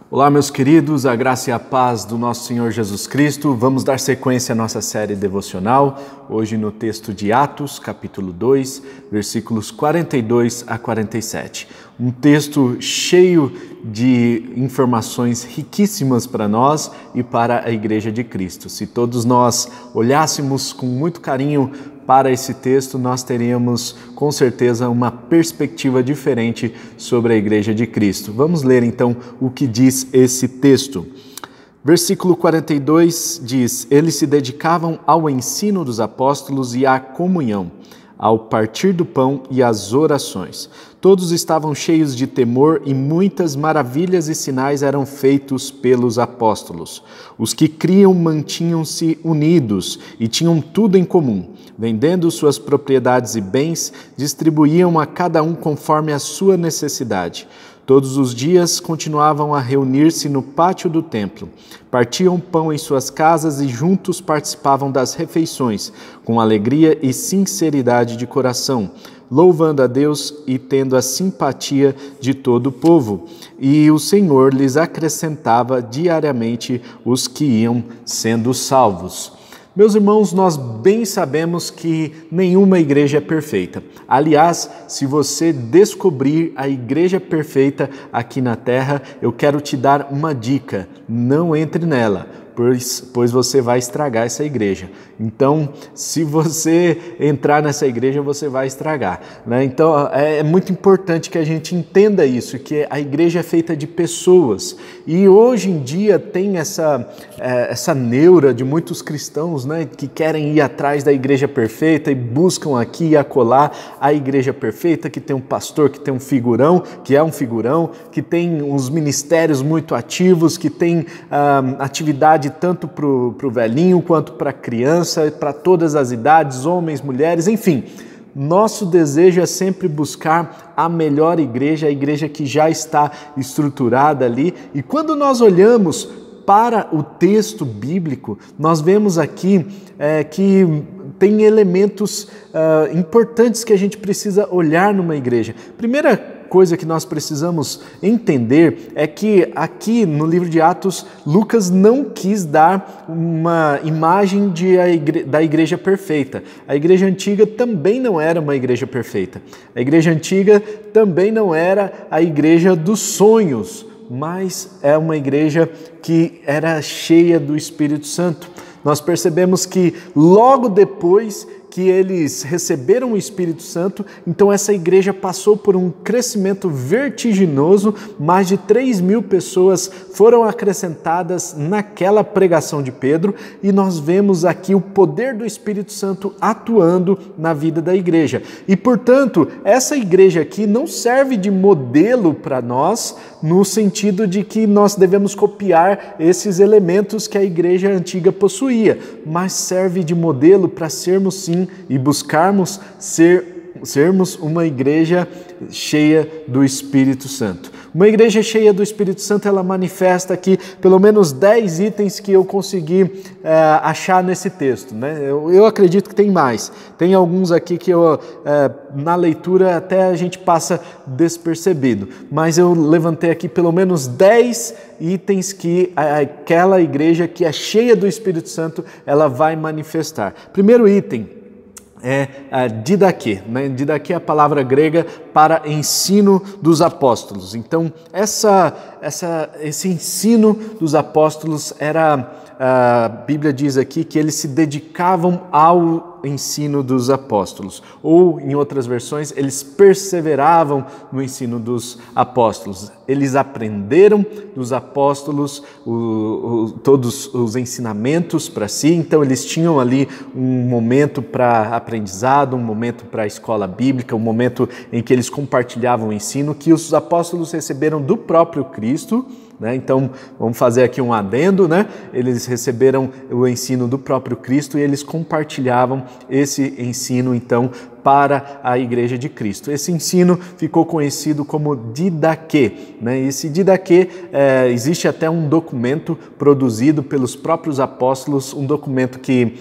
Olá, meus queridos, a graça e a paz do nosso Senhor Jesus Cristo. Vamos dar sequência à nossa série devocional, hoje no texto de Atos, capítulo 2, versículos 42 a 47. Um texto cheio de informações riquíssimas para nós e para a Igreja de Cristo. Se todos nós olhássemos com muito carinho para esse texto, nós teríamos com certeza uma perspectiva diferente sobre a Igreja de Cristo. Vamos ler então o que diz esse texto. Versículo 42 diz: Eles se dedicavam ao ensino dos apóstolos e à comunhão, ao partir do pão e às orações. Todos estavam cheios de temor e muitas maravilhas e sinais eram feitos pelos apóstolos. Os que criam mantinham-se unidos e tinham tudo em comum. Vendendo suas propriedades e bens, distribuíam a cada um conforme a sua necessidade. Todos os dias continuavam a reunir-se no pátio do templo. Partiam pão em suas casas e juntos participavam das refeições, com alegria e sinceridade de coração, louvando a Deus e tendo a simpatia de todo o povo. E o Senhor lhes acrescentava diariamente os que iam sendo salvos. Meus irmãos, nós bem sabemos que nenhuma igreja é perfeita. Aliás, se você descobrir a igreja perfeita aqui na Terra, eu quero te dar uma dica: não entre nela, pois você vai estragar essa igreja. Então, se você entrar nessa igreja, você vai estragar, né? Então, é muito importante que a gente entenda isso, que a igreja é feita de pessoas. E hoje em dia tem essa neura de muitos cristãos, né, que querem ir atrás da igreja perfeita e buscam aqui e acolá a igreja perfeita, que tem um pastor, que tem um figurão, que é um figurão, que tem uns ministérios muito ativos, que tem atividade tanto para o velhinho quanto para a criança, para todas as idades, homens, mulheres, enfim. Nosso desejo é sempre buscar a melhor igreja, a igreja que já está estruturada ali. E quando nós olhamos para o texto bíblico, nós vemos aqui que tem elementos importantes que a gente precisa olhar numa igreja. Primeira coisa que nós precisamos entender é que aqui no livro de Atos, Lucas não quis dar uma imagem da igreja perfeita. A igreja antiga também não era uma igreja perfeita. A igreja antiga também não era a igreja dos sonhos, mas é uma igreja que era cheia do Espírito Santo. Nós percebemos que logo depois que eles receberam o Espírito Santo, então essa igreja passou por um crescimento vertiginoso, mais de 3.000 pessoas foram acrescentadas naquela pregação de Pedro, e nós vemos aqui o poder do Espírito Santo atuando na vida da igreja. E, portanto, essa igreja aqui não serve de modelo para nós, no sentido de que nós devemos copiar esses elementos que a igreja antiga possuía, mas serve de modelo para sermos sim e buscarmos sermos uma igreja cheia do Espírito Santo. Uma igreja cheia do Espírito Santo, ela manifesta aqui pelo menos 10 itens que eu consegui achar nesse texto, né? Eu acredito que tem mais. Tem alguns aqui que na leitura até a gente passa despercebido, mas eu levantei aqui pelo menos 10 itens que aquela igreja que é cheia do Espírito Santo, ela vai manifestar. Primeiro item é didaquê, né? Didaquê é a palavra grega para ensino dos apóstolos. Então, esse ensino dos apóstolos a Bíblia diz aqui que eles se dedicavam ao ensino dos apóstolos, ou em outras versões, eles perseveravam no ensino dos apóstolos. Eles aprenderam dos apóstolos todos os ensinamentos para si, então eles tinham ali um momento para aprendizado, um momento para a escola bíblica, um momento em que eles compartilhavam o ensino que os apóstolos receberam do próprio Cristo, né? Então, vamos fazer aqui um adendo, né? Eles receberam o ensino do próprio Cristo e eles compartilhavam esse ensino, então, para a Igreja de Cristo. Esse ensino ficou conhecido como didaquê, né? Esse didaquê, existe até um documento produzido pelos próprios apóstolos, um documento que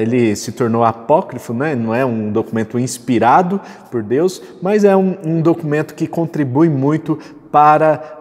ele se tornou apócrifo, né? Não é um documento inspirado por Deus, mas é um documento que contribui muito para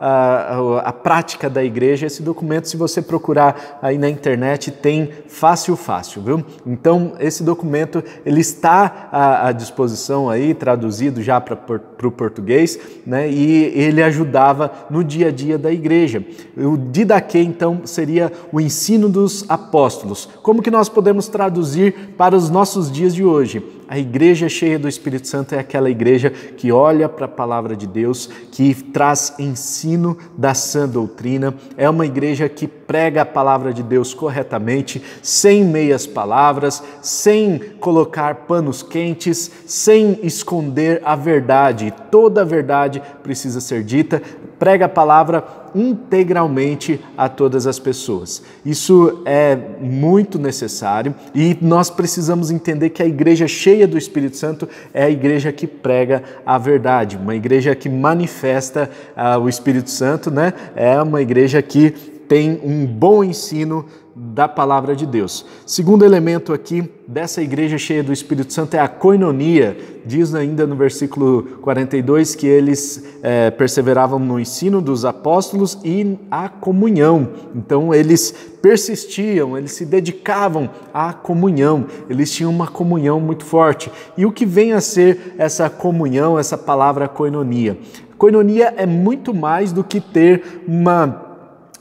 a prática da igreja. Esse documento, se você procurar aí na internet, tem fácil, viu? Então, esse documento, ele está à disposição aí, traduzido já para o português, né? E ele ajudava no dia a dia da igreja. O Didaquê, então, seria o ensino dos apóstolos. Como que nós podemos traduzir para os nossos dias de hoje? A igreja cheia do Espírito Santo é aquela igreja que olha para a palavra de Deus, que traz ensino da sã doutrina, é uma igreja que prega a palavra de Deus corretamente, sem meias palavras, sem colocar panos quentes, sem esconder a verdade. Toda a verdade precisa ser dita, prega a palavra integralmente a todas as pessoas. Isso é muito necessário e nós precisamos entender que a igreja cheia do Espírito Santo é a igreja que prega a verdade, uma igreja que manifesta o Espírito Santo, né? É uma igreja que tem um bom ensino da palavra de Deus. Segundo elemento aqui dessa igreja cheia do Espírito Santo é a koinonia. Diz ainda no versículo 42 que eles perseveravam no ensino dos apóstolos e a comunhão. Então eles persistiam, eles se dedicavam à comunhão, eles tinham uma comunhão muito forte. E o que vem a ser essa comunhão, essa palavra koinonia? Koinonia é muito mais do que ter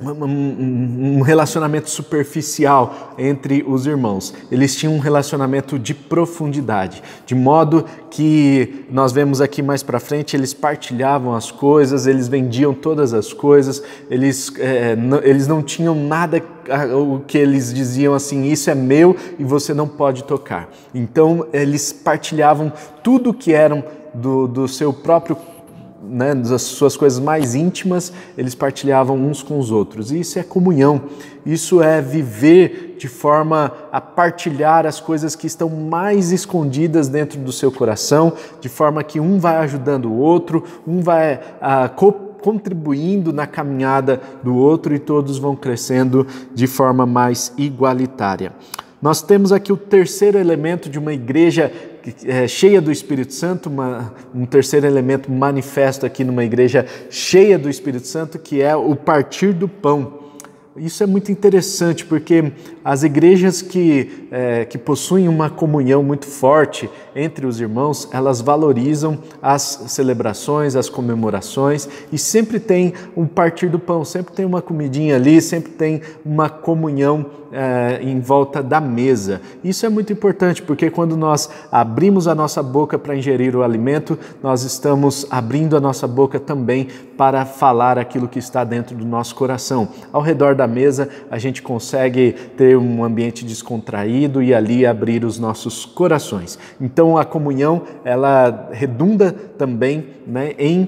um relacionamento superficial entre os irmãos. Eles tinham um relacionamento de profundidade, de modo que nós vemos aqui mais para frente, eles partilhavam as coisas, eles vendiam todas as coisas, eles não tinham nada o que eles diziam assim, isso é meu e você não pode tocar. Então eles partilhavam tudo que eram do seu próprio, né, das suas coisas mais íntimas, eles partilhavam uns com os outros. E isso é comunhão, isso é viver de forma a partilhar as coisas que estão mais escondidas dentro do seu coração, de forma que um vai ajudando o outro, um vai contribuindo na caminhada do outro e todos vão crescendo de forma mais igualitária. Nós temos aqui o terceiro elemento de uma igreja cheia do Espírito Santo, um terceiro elemento manifesto aqui numa igreja cheia do Espírito Santo, que é o partir do pão. Isso é muito interessante porque as igrejas que possuem uma comunhão muito forte entre os irmãos, elas valorizam as celebrações, as comemorações e sempre tem um partir do pão, sempre tem uma comidinha ali, sempre tem uma comunhão em volta da mesa. Isso é muito importante porque quando nós abrimos a nossa boca para ingerir o alimento, nós estamos abrindo a nossa boca também para falar aquilo que está dentro do nosso coração. Ao redor da mesa, a gente consegue ter um ambiente descontraído e ali abrir os nossos corações. Então, a comunhão, ela redunda também, né, em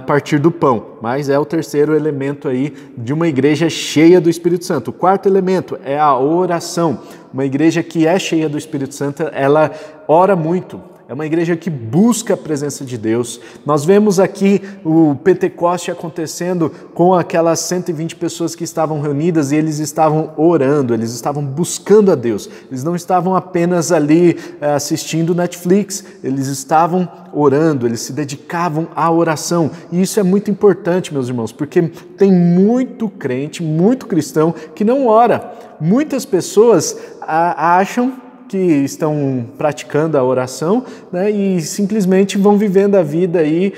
partir do pão, mas é o terceiro elemento aí de uma igreja cheia do Espírito Santo. O quarto elemento é a oração. Uma igreja que é cheia do Espírito Santo, ela ora muito. É uma igreja que busca a presença de Deus. Nós vemos aqui o Pentecoste acontecendo com aquelas 120 pessoas que estavam reunidas e eles estavam orando, eles estavam buscando a Deus. Eles não estavam apenas ali assistindo Netflix, eles estavam orando, eles se dedicavam à oração. E isso é muito importante, meus irmãos, porque tem muito crente, muito cristão que não ora. Muitas pessoas acham que estão praticando a oração, né, e simplesmente vão vivendo a vida aí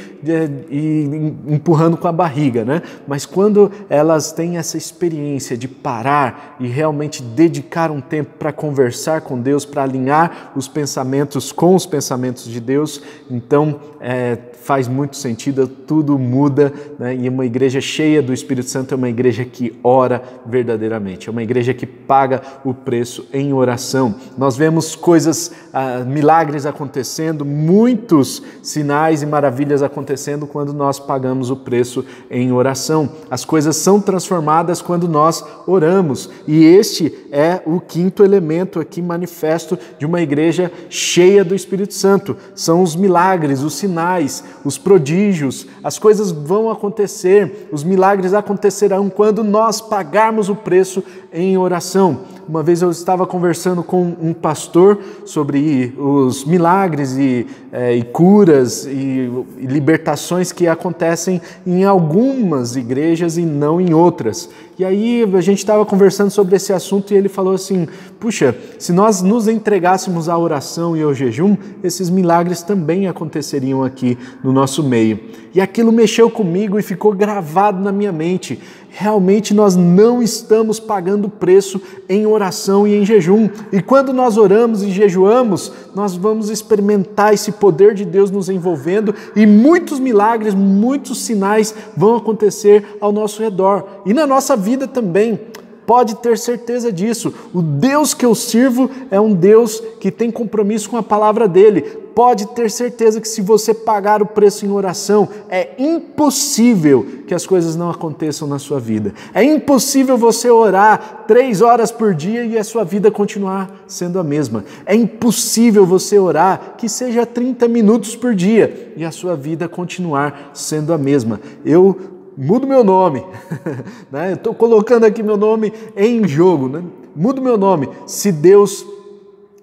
e empurrando com a barriga, né? Mas quando elas têm essa experiência de parar e realmente dedicar um tempo para conversar com Deus, para alinhar os pensamentos com os pensamentos de Deus, então faz muito sentido, tudo muda, né? E uma igreja cheia do Espírito Santo é uma igreja que ora verdadeiramente, é uma igreja que paga o preço em oração. Nós vemos coisas, milagres acontecendo, muitos sinais e maravilhas acontecendo quando nós pagamos o preço em oração. As coisas são transformadas quando nós oramos e este é o quinto elemento aqui manifesto de uma igreja cheia do Espírito Santo. São os milagres, os sinais, os prodígios, as coisas vão acontecer, os milagres acontecerão quando nós pagarmos o preço em oração. uma vez eu estava conversando com um pastor sobre os milagres e curas e libertações que acontecem em algumas igrejas e não em outras. E aí a gente estava conversando sobre esse assunto e ele falou assim, puxa, se nós nos entregássemos à oração e ao jejum, esses milagres também aconteceriam aqui no nosso meio. E aquilo mexeu comigo e ficou gravado na minha mente. Realmente nós não estamos pagando preço em oração e em jejum. E quando nós oramos e jejuamos, nós vamos experimentar esse poder de Deus nos envolvendo e muitos milagres, muitos sinais vão acontecer ao nosso redor. E na nossa vida também. Pode ter certeza disso. O Deus que eu sirvo é um Deus que tem compromisso com a palavra dele. Pode ter certeza que se você pagar o preço em oração, é impossível que as coisas não aconteçam na sua vida. É impossível você orar 3 horas por dia e a sua vida continuar sendo a mesma. É impossível você orar que seja 30 minutos por dia e a sua vida continuar sendo a mesma. Eu mudo meu nome, né? Eu estou colocando aqui meu nome em jogo, né? Mudo meu nome. Se Deus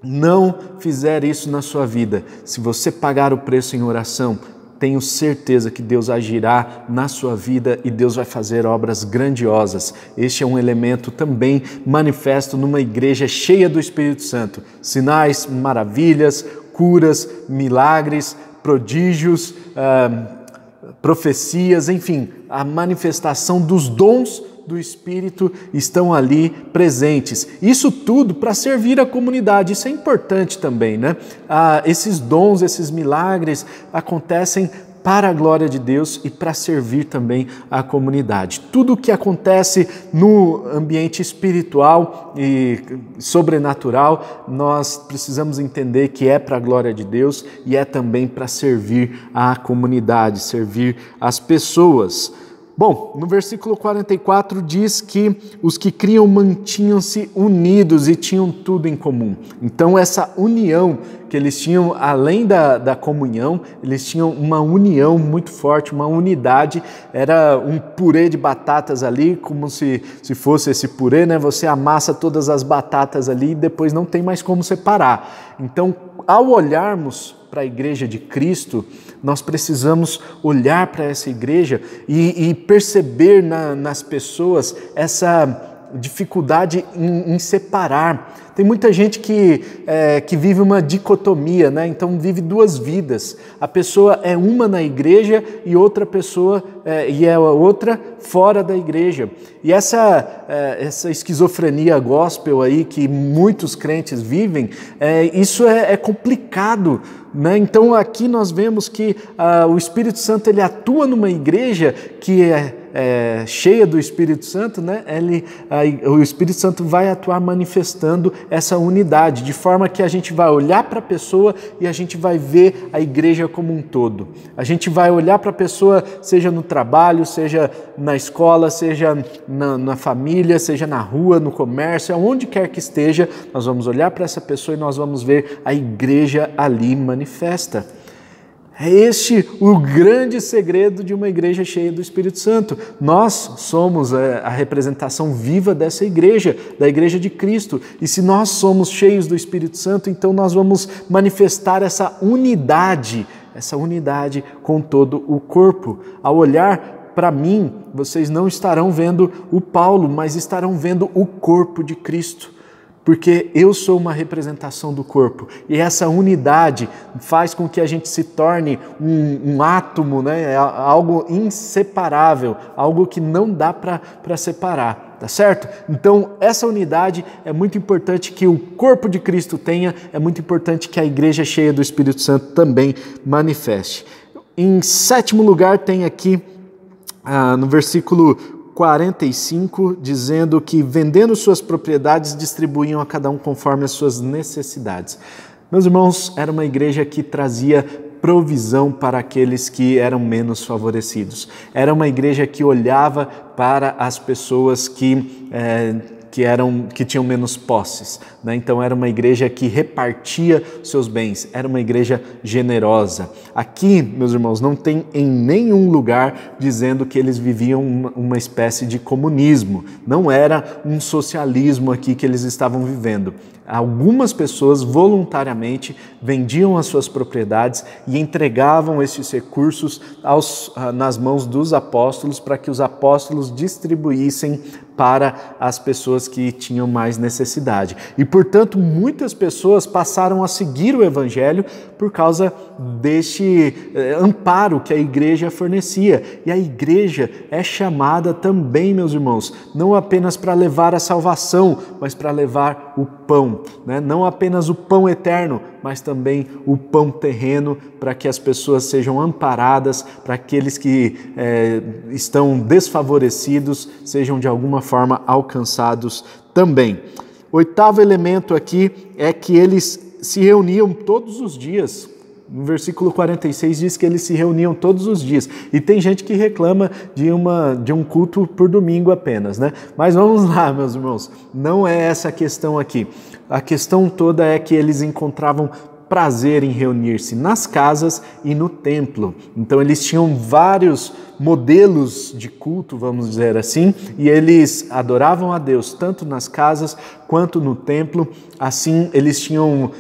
não fizer isso na sua vida, se você pagar o preço em oração, tenho certeza que Deus agirá na sua vida e Deus vai fazer obras grandiosas. Este é um elemento também manifesto numa igreja cheia do Espírito Santo. Sinais, maravilhas, curas, milagres, prodígios, profecias, enfim, a manifestação dos dons do Espírito estão ali presentes. Isso tudo para servir a comunidade, isso é importante também, né? Esses dons, esses milagres acontecem para a glória de Deus e para servir também a comunidade. Tudo o que acontece no ambiente espiritual e sobrenatural, nós precisamos entender que é para a glória de Deus e é também para servir a comunidade, servir as pessoas. Bom, no versículo 44 diz que os que criam mantinham-se unidos e tinham tudo em comum. Então essa união que eles tinham, além da comunhão, eles tinham uma união muito forte, uma unidade. Era um purê de batatas ali, como se fosse esse purê, né? Você amassa todas as batatas ali e depois não tem mais como separar. Então, ao olharmos para a igreja de Cristo, nós precisamos olhar para essa igreja e perceber nas pessoas essa dificuldade em separar. Tem muita gente que vive uma dicotomia, né? Então vive 2 vidas. A pessoa é uma na igreja e outra pessoa e é outra fora da igreja. E essa esquizofrenia gospel aí que muitos crentes vivem, isso é complicado, né? Então aqui nós vemos que o Espírito Santo ele atua numa igreja que é cheia do Espírito Santo, né? O Espírito Santo vai atuar manifestando essa unidade, de forma que a gente vai olhar para a pessoa e a gente vai ver a igreja como um todo. A gente vai olhar para a pessoa, seja no trabalho, seja na escola, seja na família, seja na rua, no comércio, aonde quer que esteja, nós vamos olhar para essa pessoa e nós vamos ver a igreja ali manifesta. É este o grande segredo de uma igreja cheia do Espírito Santo. Nós somos a representação viva dessa igreja, da igreja de Cristo. E se nós somos cheios do Espírito Santo, então nós vamos manifestar essa unidade com todo o corpo. Ao olhar para mim, vocês não estarão vendo o Paulo, mas estarão vendo o corpo de Cristo. Porque eu sou uma representação do corpo e essa unidade faz com que a gente se torne um átomo, né? Algo inseparável, algo que não dá para separar, tá certo? Então essa unidade é muito importante que o corpo de Cristo tenha, é muito importante que a igreja cheia do Espírito Santo também manifeste. Em 7º lugar tem aqui no versículo 45, dizendo que vendendo suas propriedades distribuíam a cada um conforme as suas necessidades. Meus irmãos, era uma igreja que trazia provisão para aqueles que eram menos favorecidos. Era uma igreja que olhava para as pessoas que que tinham menos posses, né? Então era uma igreja que repartia seus bens, era uma igreja generosa. Aqui, meus irmãos, não tem em nenhum lugar dizendo que eles viviam uma espécie de comunismo, não era um socialismo aqui que eles estavam vivendo. Algumas pessoas voluntariamente vendiam as suas propriedades e entregavam esses recursos nas mãos dos apóstolos para que os apóstolos distribuíssem para as pessoas que tinham mais necessidade. E, portanto, muitas pessoas passaram a seguir o Evangelho por causa deste amparo que a igreja fornecia. E a igreja é chamada também, meus irmãos, não apenas para levar a salvação, mas para levar o pão, né? Não apenas o pão eterno, mas também o pão terreno, para que as pessoas sejam amparadas, para aqueles que estão desfavorecidos sejam de alguma forma alcançados também. O oitavo elemento aqui é que eles se reuniam todos os dias. No versículo 46 diz que eles se reuniam todos os dias. E tem gente que reclama de um culto por domingo apenas, né? Mas vamos lá, meus irmãos, não é essa a questão aqui. A questão toda é que eles encontravam prazer em reunir-se nas casas e no templo. Então eles tinham vários modelos de culto, vamos dizer assim, e eles adoravam a Deus tanto nas casas quanto no templo. Assim eles tinham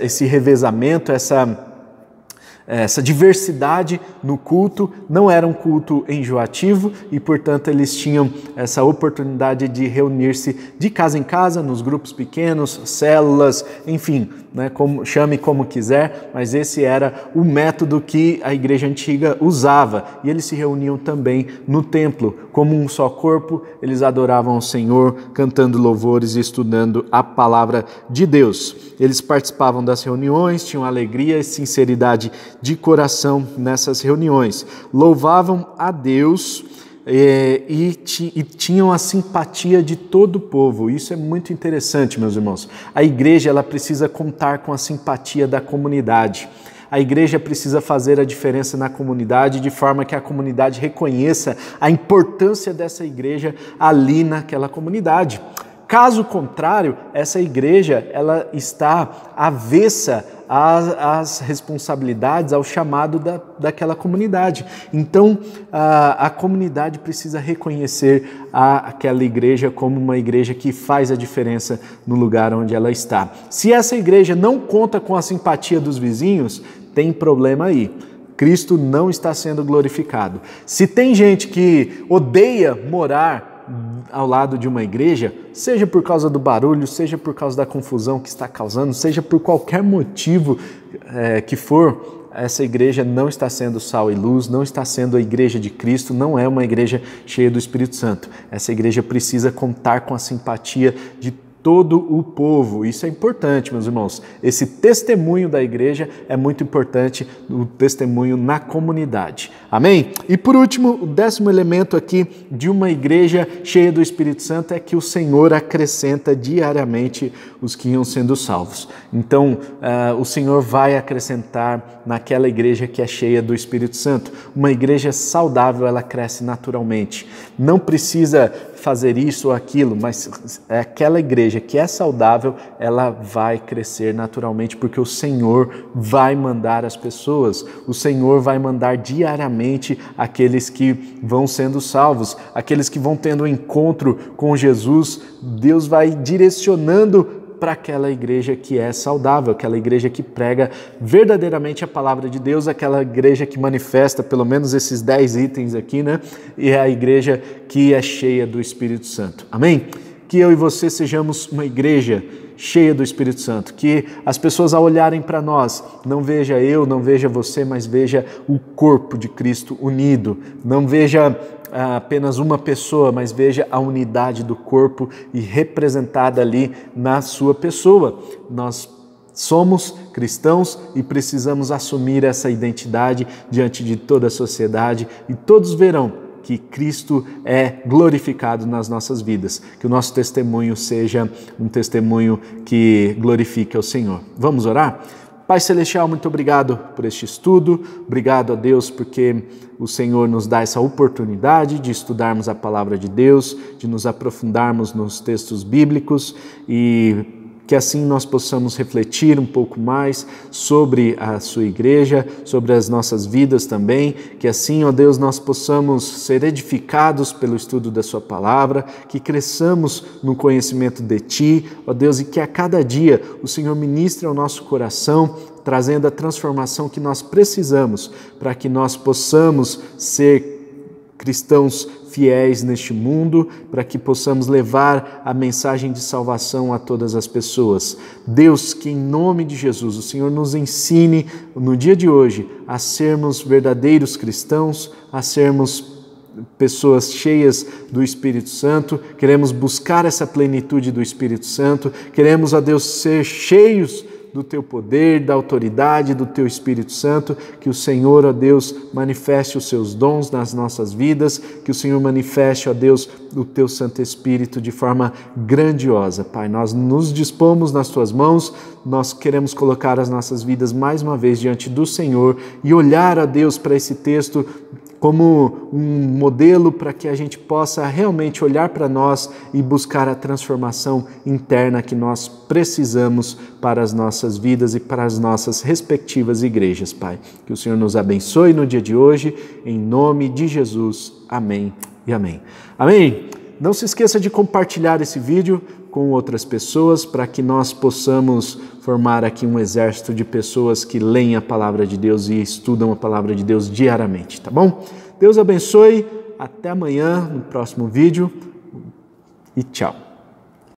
esse revezamento, essa diversidade no culto. Não era um culto enjoativo e, portanto, eles tinham essa oportunidade de reunir-se de casa em casa, nos grupos pequenos, células, enfim, né, chame como quiser, mas esse era o método que a igreja antiga usava. E eles se reuniam também no templo, como um só corpo. Eles adoravam o Senhor, cantando louvores e estudando a palavra de Deus. Eles participavam das reuniões, tinham alegria e sinceridade de coração nessas reuniões. Louvavam a Deus e tinham a simpatia de todo o povo. Isso é muito interessante, meus irmãos. A igreja ela precisa contar com a simpatia da comunidade. A igreja precisa fazer a diferença na comunidade de forma que a comunidade reconheça a importância dessa igreja ali naquela comunidade. Caso contrário, essa igreja ela está avessa às responsabilidades, ao chamado daquela comunidade. Então, a comunidade precisa reconhecer aquela igreja como uma igreja que faz a diferença no lugar onde ela está. Se essa igreja não conta com a simpatia dos vizinhos, tem problema aí. Cristo não está sendo glorificado. Se tem gente que odeia morar ao lado de uma igreja, seja por causa do barulho, seja por causa da confusão que está causando, seja por qualquer motivo que for, essa igreja não está sendo sal e luz, não está sendo a igreja de Cristo, não é uma igreja cheia do Espírito Santo. Essa igreja precisa contar com a simpatia de todo o povo. Isso é importante, meus irmãos. Esse testemunho da igreja é muito importante, o testemunho na comunidade. Amém? E por último, o 10º elemento aqui de uma igreja cheia do Espírito Santo é que o Senhor acrescenta diariamente os que iam sendo salvos. Então, o Senhor vai acrescentar naquela igreja que é cheia do Espírito Santo. Uma igreja saudável, ela cresce naturalmente. Não precisa fazer isso ou aquilo, mas aquela igreja que é saudável, ela vai crescer naturalmente, porque o Senhor vai mandar as pessoas, o Senhor vai mandar diariamente aqueles que vão sendo salvos, aqueles que vão tendo um encontro com Jesus. Deus vai direcionando para aquela igreja que é saudável, aquela igreja que prega verdadeiramente a palavra de Deus, aquela igreja que manifesta pelo menos esses 10 itens aqui, né? E é a igreja que é cheia do Espírito Santo. Amém? Que eu e você sejamos uma igreja cheia do Espírito Santo, que as pessoas ao olharem para nós, não veja eu, não veja você, mas veja o corpo de Cristo unido, não veja apenas uma pessoa, mas veja a unidade do corpo e representada ali na sua pessoa. Nós somos cristãos e precisamos assumir essa identidade diante de toda a sociedade e todos verão que Cristo é glorificado nas nossas vidas, que o nosso testemunho seja um testemunho que glorifique ao Senhor. Vamos orar? Pai Celestial, muito obrigado por este estudo, obrigado a Deus porque o Senhor nos dá essa oportunidade de estudarmos a Palavra de Deus, de nos aprofundarmos nos textos bíblicos e que assim nós possamos refletir um pouco mais sobre a sua igreja, sobre as nossas vidas também, que assim, ó Deus, nós possamos ser edificados pelo estudo da sua palavra, que cresçamos no conhecimento de Ti, ó Deus, e que a cada dia o Senhor ministre ao nosso coração, trazendo a transformação que nós precisamos para que nós possamos ser cristãos fiéis neste mundo, para que possamos levar a mensagem de salvação a todas as pessoas. Deus, que em nome de Jesus o Senhor nos ensine no dia de hoje a sermos verdadeiros cristãos, a sermos pessoas cheias do Espírito Santo, queremos buscar essa plenitude do Espírito Santo, queremos, ó Deus, ser cheios do Teu poder, da autoridade do Teu Espírito Santo, que o Senhor, ó Deus, manifeste os Seus dons nas nossas vidas, que o Senhor manifeste, ó Deus, o Teu Santo Espírito de forma grandiosa. Pai, nós nos dispomos nas Tuas mãos, nós queremos colocar as nossas vidas mais uma vez diante do Senhor e olhar, ó Deus, para esse texto como um modelo para que a gente possa realmente olhar para nós e buscar a transformação interna que nós precisamos para as nossas vidas e para as nossas respectivas igrejas, Pai. Que o Senhor nos abençoe no dia de hoje, em nome de Jesus. Amém e amém. Amém? Não se esqueça de compartilhar esse vídeo com outras pessoas para que nós possamos formar aqui um exército de pessoas que leem a palavra de Deus e estudam a palavra de Deus diariamente, tá bom? Deus abençoe, até amanhã no próximo vídeo e tchau.